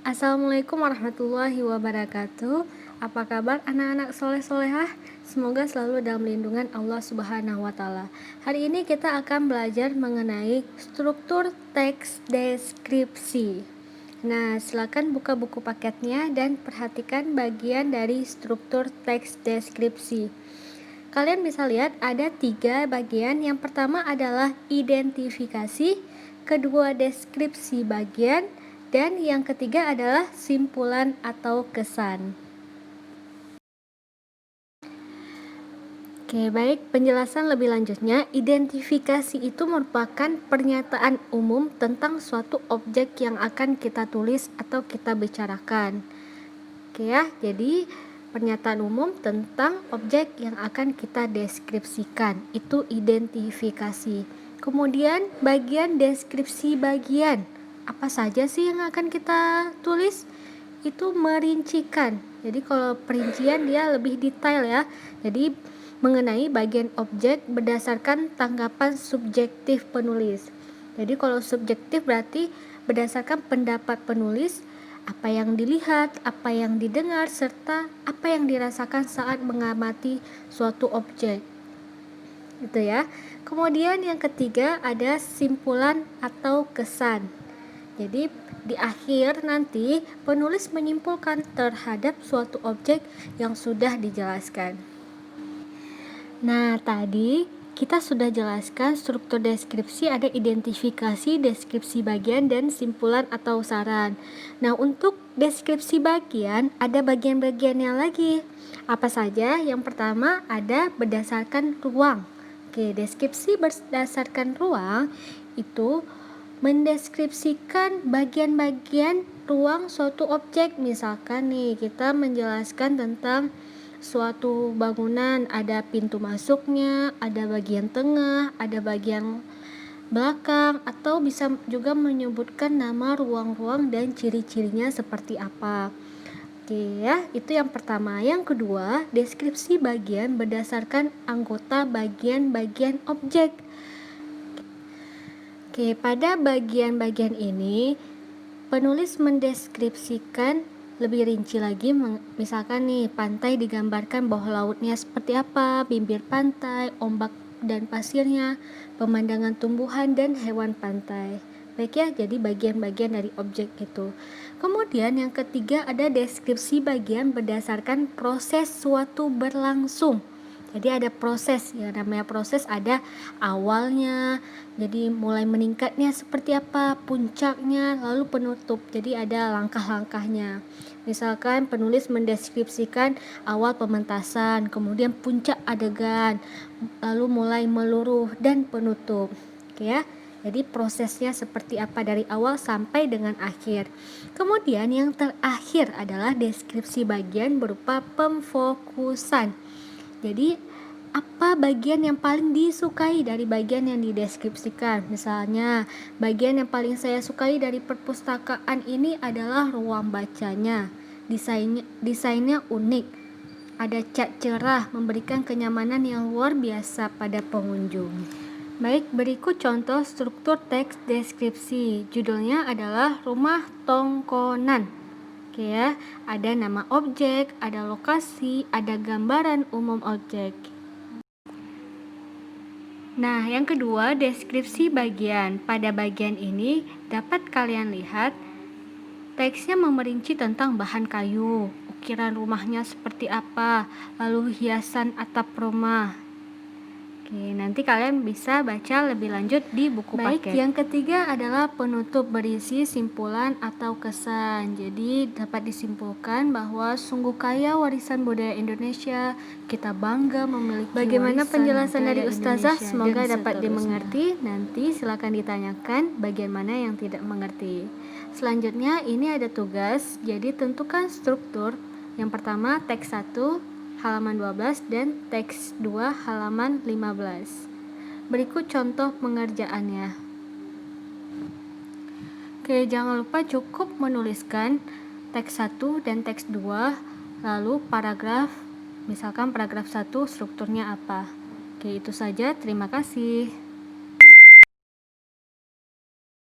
Assalamualaikum warahmatullahi wabarakatuh. Apa kabar anak-anak soleh-solehah? Semoga selalu dalam lindungan Allah Subhanahu wa Ta'ala. Hari ini kita akan belajar mengenai struktur teks deskripsi. Nah, silakan buka buku paketnya dan perhatikan bagian dari struktur teks deskripsi. Kalian bisa lihat ada 3 bagian. Yang pertama adalah identifikasi, kedua deskripsi bagian, dan yang ketiga adalah simpulan atau kesan. Oke, baik, penjelasan lebih lanjutnya, identifikasi itu merupakan pernyataan umum tentang suatu objek yang akan kita tulis atau kita bicarakan. Oke ya, jadi pernyataan umum tentang objek yang akan kita deskripsikan, itu identifikasi. Kemudian bagian deskripsi bagian, apa saja sih yang akan kita tulis? Itu merincikan. Jadi kalau perincian dia lebih detail ya. Jadi mengenai bagian objek berdasarkan tanggapan subjektif penulis. Jadi kalau subjektif berarti berdasarkan pendapat penulis, apa yang dilihat, apa yang didengar, serta apa yang dirasakan saat mengamati suatu objek. Itu ya. Kemudian yang ketiga ada simpulan atau kesan. Jadi di akhir nanti penulis menyimpulkan terhadap suatu objek yang sudah dijelaskan. Nah, tadi kita sudah jelaskan struktur deskripsi, ada identifikasi, deskripsi bagian, dan simpulan atau saran. Nah, untuk deskripsi bagian ada bagian-bagiannya lagi. Apa saja? Yang pertama ada berdasarkan ruang. Oke, deskripsi berdasarkan ruang itu mendeskripsikan bagian-bagian ruang suatu objek. Misalkan nih, kita menjelaskan tentang suatu bangunan, ada pintu masuknya, ada bagian tengah, ada bagian belakang, atau bisa juga menyebutkan nama ruang-ruang dan ciri-cirinya seperti apa. Oke ya, itu yang pertama. Yang kedua, deskripsi bagian berdasarkan anggota bagian-bagian objek. Oke, pada bagian-bagian ini penulis mendeskripsikan lebih rinci lagi, misalkan nih pantai digambarkan bawah lautnya seperti apa, bibir pantai, ombak dan pasirnya, pemandangan tumbuhan dan hewan pantai. Baik ya, jadi bagian-bagian dari objek itu. Kemudian yang ketiga ada deskripsi bagian berdasarkan proses suatu berlangsung. Jadi ada proses, ya namanya proses ada awalnya, jadi mulai meningkatnya seperti apa, puncaknya, lalu penutup. Jadi ada langkah-langkahnya. Misalkan penulis mendeskripsikan awal pementasan, kemudian puncak adegan, lalu mulai meluruh dan penutup. Oke ya. Jadi prosesnya seperti apa dari awal sampai dengan akhir. Kemudian yang terakhir adalah deskripsi bagian berupa pemfokusan. Jadi apa bagian yang paling disukai dari bagian yang dideskripsikan? Misalnya, bagian yang paling saya sukai dari perpustakaan ini adalah ruang bacanya. Desainnya unik. Ada cat cerah, memberikan kenyamanan yang luar biasa pada pengunjung. Baik, berikut contoh struktur teks deskripsi. Judulnya adalah Rumah Tongkonan. Oke ya, ada nama objek, ada lokasi, ada gambaran umum objek. Nah, yang kedua, deskripsi bagian. Pada bagian ini dapat kalian lihat teksnya memerinci tentang bahan kayu, ukiran rumahnya seperti apa, lalu hiasan atap rumah. Oke, nanti kalian bisa baca lebih lanjut di buku paket. Baik, yang ketiga adalah penutup berisi simpulan atau kesan. Jadi dapat disimpulkan bahwa sungguh kaya warisan budaya Indonesia, kita bangga memiliki. Bagaimana penjelasan dari Ustazah? Semoga dapat dimengerti. Nanti silakan ditanyakan bagian mana yang tidak mengerti. Selanjutnya ini ada tugas, jadi tentukan struktur. Yang pertama teks 1 halaman 12 dan teks 2 halaman 15. Berikut contoh pengerjaannya. Oke, jangan lupa cukup menuliskan teks 1 dan teks 2, lalu paragraf, misalkan paragraf 1 strukturnya apa. Oke, itu saja. Terima kasih.